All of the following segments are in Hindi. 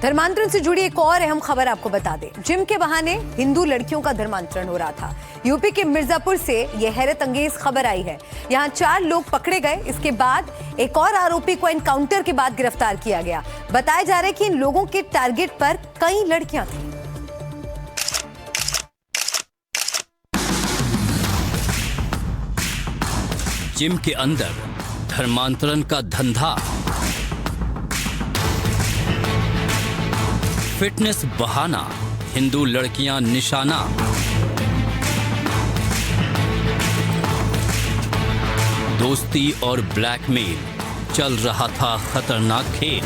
धर्मांतरण से जुड़ी एक और अहम खबर आपको बता दें। जिम के बहाने हिंदू लड़कियों का धर्मांतरण हो रहा था। यूपी के मिर्जापुर से यह हैरत अंगेज खबर आई है। यहां 4 लोग पकड़े गए। इसके बाद एक और आरोपी को एनकाउंटर के बाद गिरफ्तार किया गया। बताया जा रहा है कि इन लोगों के टारगेट पर कई लड़कियां थीं। जिम के अंदर धर्मांतरण का धंधा, फिटनेस बहाना, हिंदू लड़कियां निशाना। दोस्ती और ब्लैकमेल, चल रहा था खतरनाक खेल।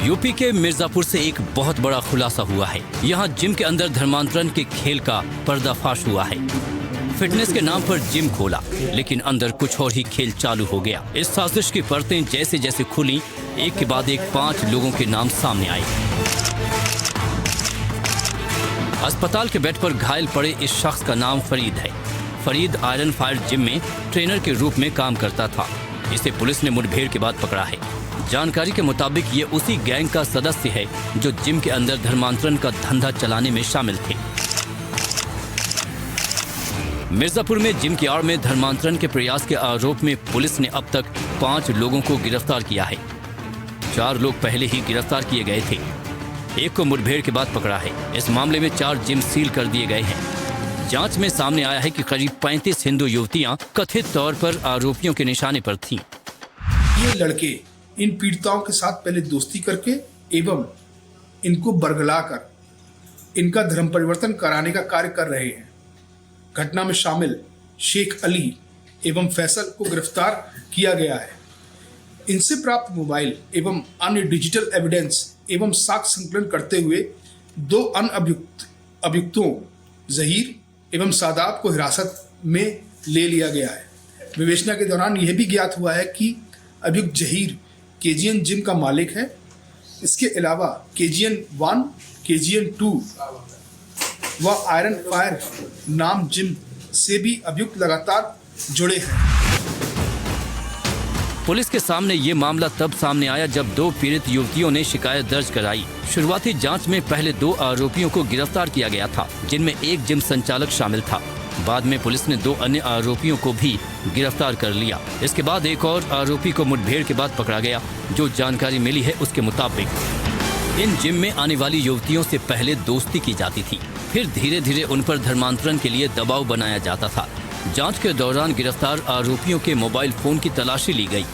यूपी के मिर्जापुर से एक बहुत बड़ा खुलासा हुआ है। यहाँ जिम के अंदर धर्मांतरण के खेल का पर्दाफाश हुआ है। फिटनेस के नाम पर जिम खोला, लेकिन अंदर कुछ और ही खेल चालू हो गया। इस साजिश की परतें जैसे जैसे खुली, एक के बाद एक 5 लोगों के नाम सामने आए। अस्पताल के बेड पर घायल पड़े इस शख्स का नाम फरीद है। फरीद आयरन फायर जिम में ट्रेनर के रूप में काम करता था। इसे पुलिस ने मुठभेड़ के बाद पकड़ा है। जानकारी के मुताबिक ये उसी गैंग का सदस्य है जो जिम के अंदर धर्मांतरण का धंधा चलाने में शामिल थे। मिर्जापुर में जिम की आड़ में धर्मांतरण के प्रयास के आरोप में पुलिस ने अब तक 5 लोगों को गिरफ्तार किया है। 4 लोग पहले ही गिरफ्तार किए गए थे। एक को मुठभेड़ के बाद पकड़ा है। इस मामले में 4 जिम सील कर दिए गए हैं। जांच में सामने आया है कि करीब 35 हिंदू युवतियां कथित तौर पर आरोपियों के निशाने पर थीं। ये लड़के इन पीड़िताओं के साथ पहले दोस्ती करके एवं इनको बरगलाकर इनका धर्म परिवर्तन कराने का कार्य कर रहे हैं। घटना में शामिल शेख अली एवं फैसल को गिरफ्तार किया गया है। इनसे प्राप्त मोबाइल एवं अन्य डिजिटल एविडेंस एवं साक्ष्य संकलन करते हुए 2 अन्य अभियुक्तों जहीर एवं सादाब को हिरासत में ले लिया गया है। विवेचना के दौरान यह भी ज्ञात हुआ है कि अभियुक्त जहीर केजीएन जिम का मालिक है। इसके अलावा केजीएन 1, केजीएन 2 व आयरन फायर नाम जिम से भी अभियुक्त लगातार जुड़े हैं। पुलिस के सामने ये मामला तब सामने आया जब 2 पीड़ित युवतियों ने शिकायत दर्ज कराई। शुरुआती जांच में पहले 2 आरोपियों को गिरफ्तार किया गया था, जिनमें एक जिम संचालक शामिल था। बाद में पुलिस ने 2 अन्य आरोपियों को भी गिरफ्तार कर लिया। इसके बाद एक और आरोपी को मुठभेड़ के बाद पकड़ा गया। जो जानकारी मिली है उसके मुताबिक इन जिम में आने वाली युवतियों से पहले दोस्ती की जाती थी, फिर धीरे धीरे उन पर धर्मांतरण के लिए दबाव बनाया जाता था। जांच के दौरान गिरफ्तार आरोपियों के मोबाइल फोन की तलाशी ली गई।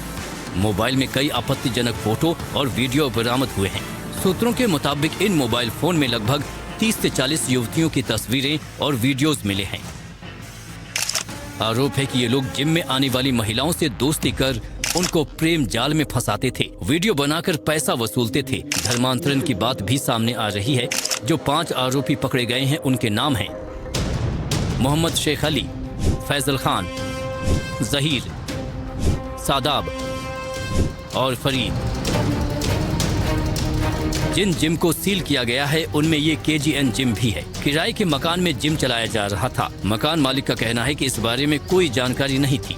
मोबाइल में कई आपत्तिजनक फोटो और वीडियो बरामद हुए हैं। सूत्रों के मुताबिक इन मोबाइल फोन में लगभग 30 से 40 युवतियों की तस्वीरें और वीडियोज मिले हैं। आरोप है कि ये लोग जिम में आने वाली महिलाओं से दोस्ती कर उनको प्रेम जाल में फंसाते थे, वीडियो बनाकर पैसा वसूलते थे। धर्मांतरण की बात भी सामने आ रही है। जो 5 आरोपी पकड़े गए हैं उनके नाम हैं मोहम्मद शेख अली, फैजल खान, जहीर, सादाब और फरीद। जिन जिम को सील किया गया है उनमें ये केजीएन जिम भी है। किराए के मकान में जिम चलाया जा रहा था। मकान मालिक का कहना है कि इस बारे में कोई जानकारी नहीं थी।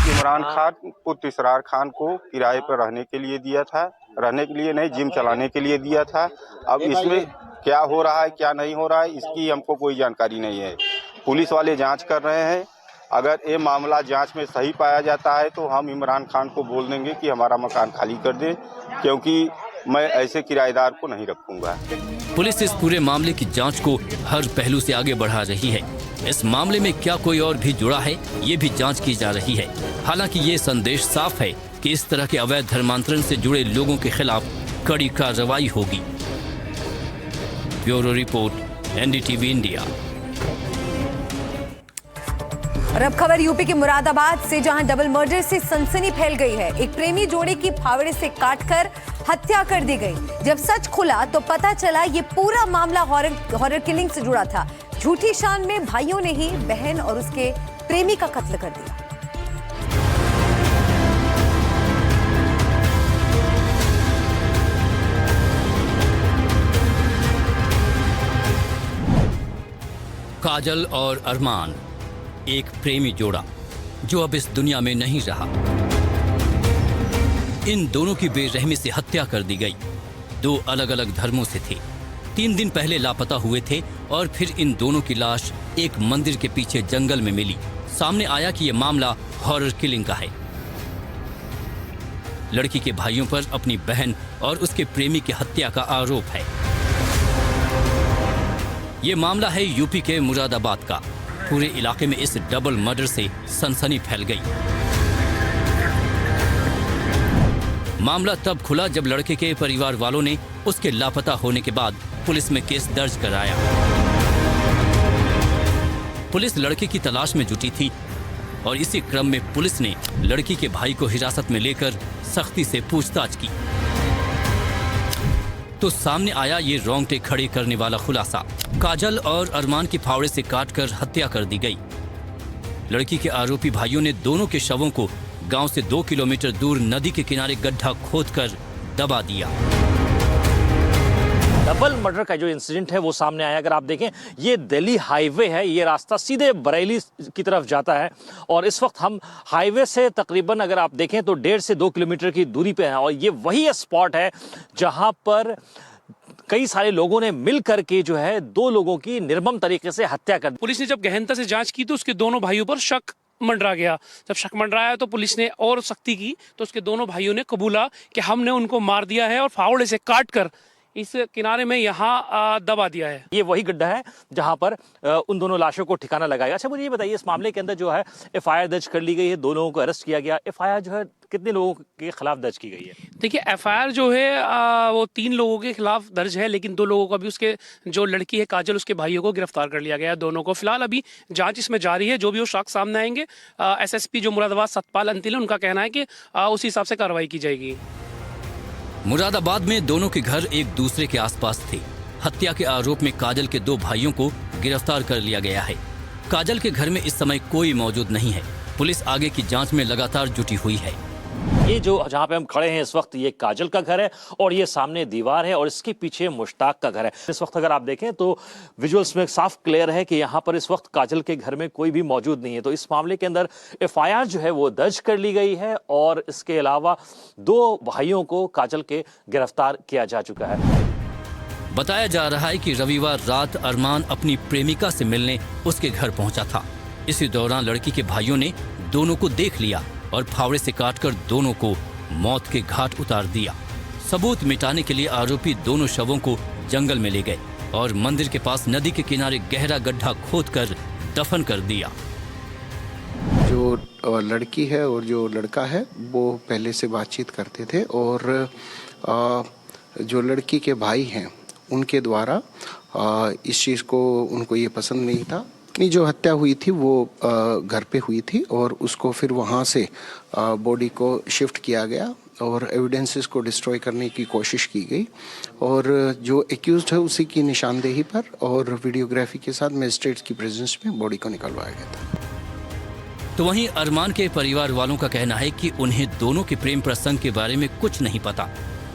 इमरान खान पुत्र इसरार खान को किराए पर रहने के लिए दिया था, रहने के लिए नहीं, जिम चलाने के लिए दिया था। अब इसमें क्या हो रहा है क्या नहीं हो रहा है इसकी हमको कोई जानकारी नहीं है। पुलिस वाले जांच कर रहे हैं। अगर ये मामला जांच में सही पाया जाता है तो हम इमरान खान को बोल देंगे कि हमारा मकान खाली कर दे, क्योंकि मैं ऐसे किराएदार को नहीं रखूंगा। पुलिस इस पूरे मामले की जांच को हर पहलू से आगे बढ़ा रही है। इस मामले में क्या कोई और भी जुड़ा है, ये भी जांच की जा रही है। हालांकि ये संदेश साफ है कि इस तरह के अवैध धर्मांतरण से जुड़े लोगों के खिलाफ कड़ी कार्रवाई होगी। Bureau report, NDTV India. और अब खबर यूपी के मुरादाबाद से, जहां डबल मर्डर से सनसनी फैल गई है। एक प्रेमी जोड़े की फावड़े से काटकर हत्या कर दी गई। जब सच खुला तो पता चला ये पूरा मामला हॉरर किलिंग से जुड़ा था। झूठी शान में भाइयों ने ही बहन और उसके प्रेमी का कत्ल कर दिया। काजल और अरमान, एक प्रेमी जोड़ा जो अब इस दुनिया में नहीं रहा। इन दोनों की बेरहमी से हत्या कर दी गई। दो अलग अलग धर्मों से थे, 3 दिन पहले लापता हुए थे और फिर इन दोनों की लाश एक मंदिर के पीछे जंगल में मिली। सामने आया कि यह मामला हॉरर किलिंग का है। लड़की के भाइयों पर अपनी बहन और उसके प्रेमी की हत्या का आरोप है। ये मामला है यूपी के मुरादाबाद का। पूरे इलाके में इस डबल मर्डर से सनसनी फैल गई। मामला तब खुला जब लड़के के परिवार वालों ने उसके लापता होने के बाद पुलिस में केस दर्ज कराया। पुलिस लड़के की तलाश में जुटी थी और इसी क्रम में पुलिस ने लड़की के भाई को हिरासत में लेकर सख्ती से पूछताछ की तो सामने आया ये रोंगटे खड़े करने वाला खुलासा। काजल और अरमान की फावड़े से काटकर हत्या कर दी गई। लड़की के आरोपी भाइयों ने दोनों के शवों को गांव से 2 किलोमीटर दूर नदी के किनारे गड्ढा खोदकर दबा दिया। डबल मर्डर का जो इंसिडेंट है वो सामने आया। अगर आप देखें, ये दिल्ली हाईवे है, ये रास्ता सीधे बरेली की तरफ जाता है और इस वक्त हम हाईवे से तकरीबन अगर आप देखें तो 1.5 से 2 किलोमीटर की दूरी पे हैं और ये वही स्पॉट है जहां पर कई सारे लोगों ने मिल करके जो है 2 लोगों की निर्मम तरीके से हत्या कर दी। पुलिस ने जब गहनता से जांच की तो उसके दोनों भाइयों पर शक मंडरा गया। जब शक मंडराया तो पुलिस ने और सख्ती की तो उसके दोनों भाइयों ने कबूला कि हमने उनको मार दिया है और फावड़े से काटकर इस किनारे में यहाँ दबा दिया है। ये वही गड्ढा है जहां पर उन दोनों लाशों को ठिकाना लगाया। अच्छा, मुझे ये बताइए, इस मामले के अंदर जो है एफआईआर दर्ज कर ली गई है, 2 लोगों को अरेस्ट किया गया। एफआईआर जो है कितने लोगों के खिलाफ दर्ज की गई है? देखिए, एफआईआर जो है वो 3 लोगों के खिलाफ दर्ज है, लेकिन 2 लोगों को अभी उसके जो लड़की है काजल, उसके भाइयों को गिरफ्तार कर लिया गया है। दोनों को फिलहाल अभी जांच इसमें जारी है। जो भी वो शख्स सामने आएंगे, एसएसपी जो मुरादाबाद सतपाल अंतिल, उनका कहना है कि उस हिसाब से कार्रवाई की जाएगी। मुरादाबाद में दोनों के घर एक दूसरे के आसपास थे। हत्या के आरोप में काजल के 2 भाइयों को गिरफ्तार कर लिया गया है। काजल के घर में इस समय कोई मौजूद नहीं है। पुलिस आगे की जांच में लगातार जुटी हुई है। ये जो जहां पे हम खड़े हैं इस वक्त, ये काजल का घर है और ये सामने दीवार है और इसके पीछे मुश्ताक का घर है। इस वक्त अगर आप देखें तो विजुअल्स में साफ क्लियर है कि यहाँ पर इस वक्त काजल के घर में कोई भी मौजूद नहीं है। तो इस मामले के अंदर एफआईआर जो है वो दर्ज कर ली गई है और इसके अलावा 2 भाइयों को काजल के गिरफ्तार किया जा चुका है। बताया जा रहा है कि रविवार रात अरमान अपनी प्रेमिका से मिलने उसके घर पहुंचा था। इसी दौरान लड़की के भाइयों ने दोनों को देख लिया और फावड़े से काटकर दोनों को मौत के घाट उतार दिया। सबूत मिटाने के लिए आरोपी दोनों शवों को जंगल में ले गए और मंदिर के पास नदी के किनारे गहरा गड्ढा खोदकर दफन कर दिया। जो लड़की है और जो लड़का है वो पहले से बातचीत करते थे और जो लड़की के भाई हैं उनके द्वारा इस चीज़ को उनको ये पसंद नहीं था। जो हत्या हुई थी वो घर पे हुई थी और उसको फिर वहाँ से बॉडी को शिफ्ट किया गया और एविडेंसेस को डिस्ट्रॉय करने की कोशिश की गई और जो एक्यूज्ड है उसी की निशानदेही पर और वीडियोग्राफी के साथ मजिस्ट्रेट्स की प्रेजेंस में बॉडी को निकलवाया गया था। तो वहीं अरमान के परिवार वालों का कहना है कि उन्हें दोनों के प्रेम प्रसंग के बारे में कुछ नहीं पता।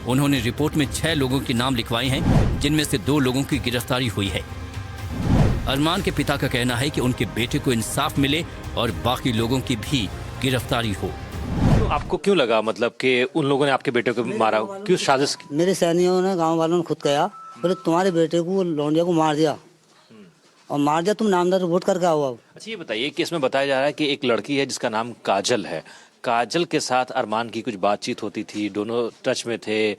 उन्होंने रिपोर्ट में 6 लोगों के नाम लिखवाए हैं, जिनमें से 2 लोगों की गिरफ्तारी हुई है। अरमान के पिता का कहना है कि उनके बेटे को इंसाफ मिले और बाकी लोगों की भी गिरफ्तारी हो। तो आपको क्यों लगा मतलब कि उन लोगों ने आपके बेटे को मारा? क्यों साजिश? मेरे सैनिकों ने, गांव वालों ने खुद कहा, बोले तुम्हारे बेटे को लौंडिया को मार दिया और मार दिया, तुम नामदार वोट करके आओ। अब अच्छा, ये बताइए कि इसमें बताया जा रहा है कि एक लड़की है जिसका नाम काजल है। काजल के साथ अरमान की कुछ बातचीत होती थी, दोनों टच में थे,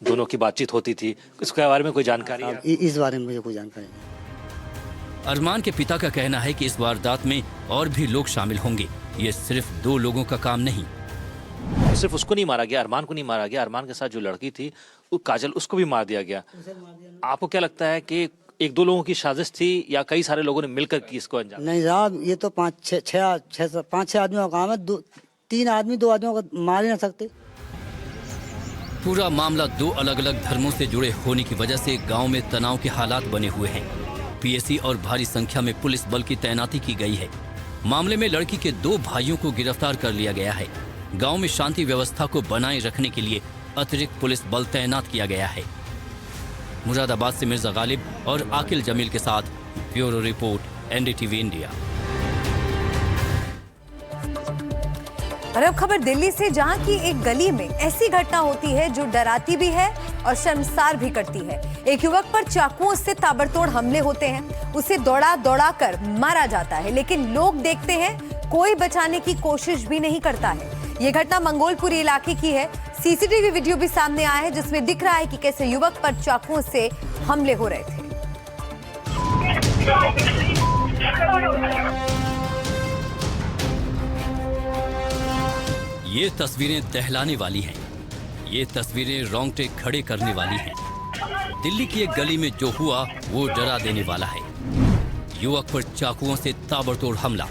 दोनों की बातचीत होती थी। इसके बारे में कोई जानकारी है? इस बारे में मुझे कोई जानकारी नहीं। अरमान के पिता का कहना है कि इस वारदात में और भी लोग शामिल होंगे। ये सिर्फ 2 लोगों का काम नहीं। सिर्फ उसको नहीं मारा गया, अरमान को नहीं मारा गया, अरमान के साथ जो लड़की थी वो काजल, उसको भी मार दिया गया। आपको क्या लगता है कि 1-2 लोगों की साजिश थी या कई सारे लोगों ने मिलकर की इसको अंजाम? नहीं साहब, ये तो 5-6 आदमियों का काम है। 3 आदमी 2 आदमियों को मार ही ना सकते। पूरा मामला 2 अलग अलग धर्मों से जुड़े होने की वजह से गांव में तनाव के हालात बने हुए हैं। पीएसी और भारी संख्या में पुलिस बल की तैनाती की गई है। मामले में लड़की के 2 भाइयों को गिरफ्तार कर लिया गया है। गांव में शांति व्यवस्था को बनाए रखने के लिए अतिरिक्त पुलिस बल तैनात किया गया है। मुरादाबाद से मिर्जा गालिब और आकिल जमील के साथ ब्यूरो रिपोर्ट, एनडीटीवी इंडिया। और अब खबर दिल्ली से, जहां की एक गली में ऐसी घटना होती है जो डराती भी है और शर्मसार भी करती है। एक युवक पर चाकुओं से ताबड़तोड़ हमले होते हैं, उसे दौड़ा दौड़ा कर मारा जाता है, लेकिन लोग देखते हैं, कोई बचाने की कोशिश भी नहीं करता है। ये घटना मंगोलपुरी इलाके की है। सीसीटीवी वीडियो भी सामने आया है जिसमें दिख रहा है कि कैसे युवक पर चाकुओं से हमले हो रहे थे। ये तस्वीरें दहलाने वाली हैं। ये तस्वीरें रोंगटे खड़े करने वाली हैं। दिल्ली की एक गली में जो हुआ वो डरा देने वाला है। युवक पर चाकुओं से ताबड़तोड़ हमला,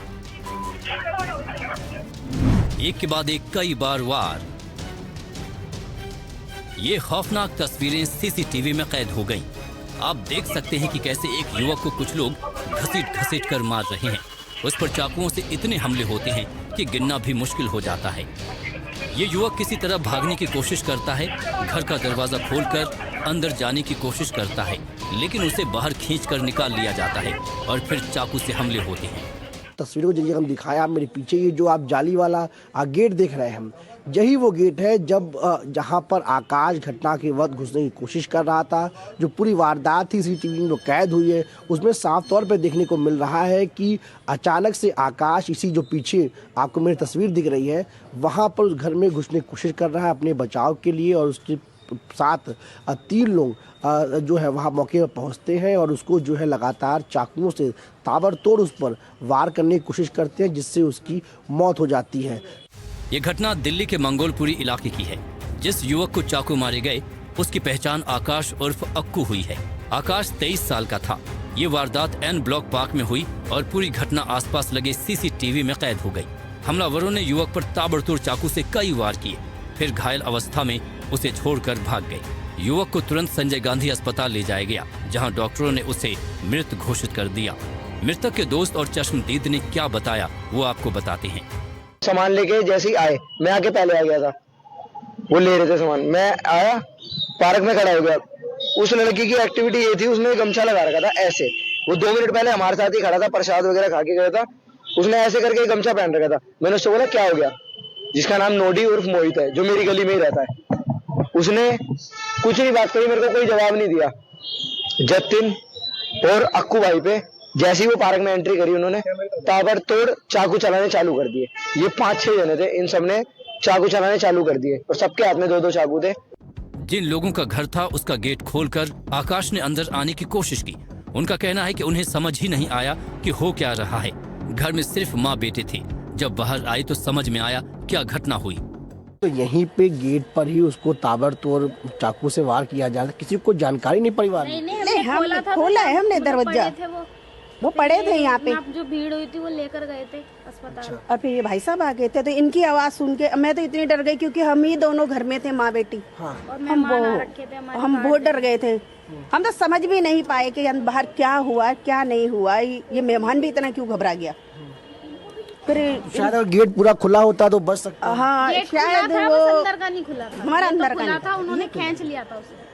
एक के बाद एक कई बार वार। ये खौफनाक तस्वीरें सीसीटीवी में कैद हो गईं। आप देख सकते हैं कि कैसे एक युवक को कुछ लोग घसीट कर मार रहे हैं। उस पर चाकुओं से इतने हमले होते हैं कि गिनना भी मुश्किल हो जाता है। ये युवक किसी तरह भागने की कोशिश करता है, घर का दरवाजा खोलकर अंदर जाने की कोशिश करता है, लेकिन उसे बाहर खींचकर निकाल लिया जाता है और फिर चाकू से हमले होते हैं। तस्वीरों के जरिए हम दिखाया, मेरे पीछे ये जो आप जाली वाला गेट देख रहे हैं हम, यही वो गेट है जहां पर आकाश घटना के वक्त घुसने की कोशिश कर रहा था। जो पूरी वारदात थी सीसीटीवी में जो कैद हुई है उसमें साफ तौर पर देखने को मिल रहा है कि अचानक से आकाश, इसी जो पीछे आपको मेरी तस्वीर दिख रही है, वहां पर उस घर में घुसने की कोशिश कर रहा है अपने बचाव के लिए, और उसके साथ 3 लोग जो है वहाँ मौके पर पहुँचते हैं और उसको जो है लगातार चाकुओं से ताबड़तोड़ उस पर वार करने की कोशिश करते हैं, जिससे उसकी मौत हो जाती है। ये घटना दिल्ली के मंगोलपुरी इलाके की है। जिस युवक को चाकू मारे गए उसकी पहचान आकाश उर्फ अक्कू हुई है। आकाश 23 साल का था। ये वारदात एन ब्लॉक पार्क में हुई और पूरी घटना आसपास लगे सीसीटीवी में कैद हो गई। हमलावरों ने युवक पर ताबड़तोड़ चाकू से कई वार किए, फिर घायल अवस्था में उसे छोड़कर भाग गए। युवक को तुरंत संजय गांधी अस्पताल ले जाया गया, जहां डॉक्टरों ने उसे मृत घोषित कर दिया। मृतक के दोस्त और चश्मदीद ने क्या बताया वो आपको बताते हैं। सामान लेके जैसे ही आए, मैं आके पहले आ गया था, वो ले रहे थे सामान, मैं आया पार्क में खड़ा हो गया। उस लड़की की एक्टिविटी ये थी, उसने गमछा लगा रखा था ऐसे, वो 2 मिनट पहले हमारे साथ ही खड़ा था, प्रसाद वगैरह खा के गया था, उसने ऐसे करके गमछा पहन रखा था। मैंने उससे बोला क्या हो गया, जिसका नाम नोडी उर्फ मोहित है, जो मेरी गली में ही रहता है। उसने कुछ नहीं बात करी, मेरे को कोई जवाब नहीं दिया। जतिन और अक्कू भाई पे जैसे ही वो पार्क में एंट्री करी, उन्होंने ताबड़तोड़ चाकू चलाने चालू कर दिए। ये 5-6 जने थे, इन सब ने चाकू चलाने चालू कर दिए और सबके हाथ में 2-2 चाकू थे। जिन लोगों का घर था उसका गेट खोलकर आकाश ने अंदर आने की कोशिश की। उनका कहना है कि उन्हें समझ ही नहीं आया कि हो क्या रहा है। घर में सिर्फ माँ बेटे थे। जब बाहर आई तो समझ में आया क्या घटना हुई। तो यहीं पे गेट पर ही उसको ताबड़तोड़ चाकू से वार किया जा रहा, किसी को जानकारी नहीं परिवार में। नहीं, हमने खोला है, हमने दरवाजा, वो पड़े थे यहाँ पे, जो भीड़ हुई थी वो लेकर गए थे अस्पताल। और फिर ये भाई साहब आ गए थे, तो इनकी आवाज सुन के मैं तो इतनी डर गई, क्योंकि हम ही दोनों घर में थे, माँ बेटी। हाँ। हम बहुत डर गए थे। हम तो समझ भी नहीं पाए कि बाहर क्या हुआ क्या नहीं हुआ। ये मेहमान भी इतना क्यों घबरा गया। फिर शायद अगर गेट पूरा खुला होता तो बच सकता। हाँ, शायद वो अंदर का नहीं खुला था, हमारा अंदर का खुला था, उन्होंने खींच लिया था उसे।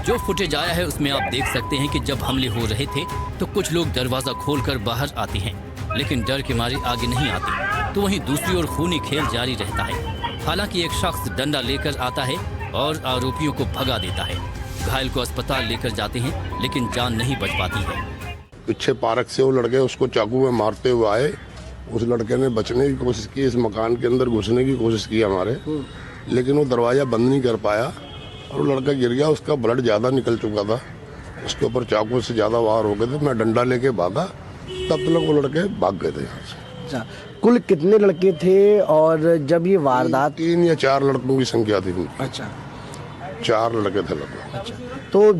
जो फुटेज आया है उसमें आप देख सकते हैं कि जब हमले हो रहे थे तो कुछ लोग दरवाजा खोलकर बाहर आते हैं, लेकिन डर के मारे आगे नहीं आते। तो वहीं दूसरी ओर खूनी खेल जारी रहता है। हालांकि एक शख्स डंडा लेकर आता है और आरोपियों को भगा देता है। घायल को अस्पताल लेकर जाते हैं, लेकिन जान नहीं बच पाती है। पीछे पार्क से वो लड़के उसको चाकू में मारते हुए आए। उस लड़के ने बचने की कोशिश की, इस मकान के अंदर घुसने की कोशिश की हमारे, लेकिन वो दरवाजा बंद नहीं कर पाया और वो लड़का गिर गया। उसका ब्लड ज़्यादा निकल चुका था, उसके ऊपर चाकू से ज़्यादा वार हो गए थे। मैं डंडा लेके भागा, तब तक वो लड़के भाग गए थे यहाँ से। अच्छा, कुल कितने लड़के थे और जब ये वारदात? 3 या 4 लड़कों की संख्या थी। अच्छा, 4 लड़के थे लगभग। अच्छा, तो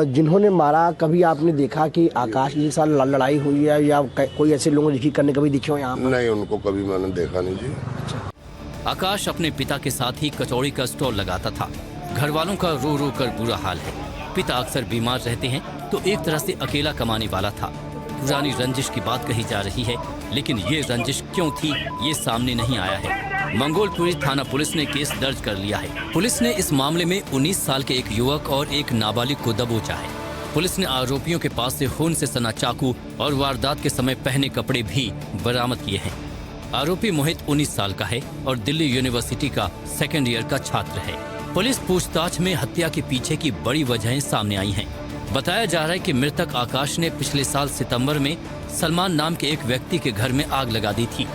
जिन्होंने मारा, कभी आपने देखा कि आकाश के साथ लड़ाई हुई है या कोई ऐसे लोगों ने करने कभी दिखे हो यहाँ? नहीं, उनको कभी मैंने देखा नहीं जी। अच्छा। आकाश अपने पिता के साथ ही कचौड़ी का स्टॉल लगाता था। घर वालों का रो रो कर बुरा हाल है। पिता अक्सर बीमार रहते हैं तो एक तरह से अकेला कमाने वाला था। पुरानी रंजिश की बात कही जा रही है, लेकिन ये रंजिश क्यों थी ये सामने नहीं आया है। मंगोलपुरी थाना पुलिस ने केस दर्ज कर लिया है। पुलिस ने इस मामले में 19 साल के एक युवक और एक नाबालिग को दबोचा है। पुलिस ने आरोपियों के पास से खून से सना चाकू और वारदात के समय पहने कपड़े भी बरामद किए हैं। आरोपी मोहित 19 साल का है और दिल्ली यूनिवर्सिटी का सेकेंड ईयर का छात्र है। पुलिस पूछताछ में हत्या के पीछे की बड़ी वजहें सामने आई हैं। बताया जा रहा है कि मृतक आकाश ने पिछले साल सितंबर में सलमान नाम के एक व्यक्ति के घर में आग लगा दी थी।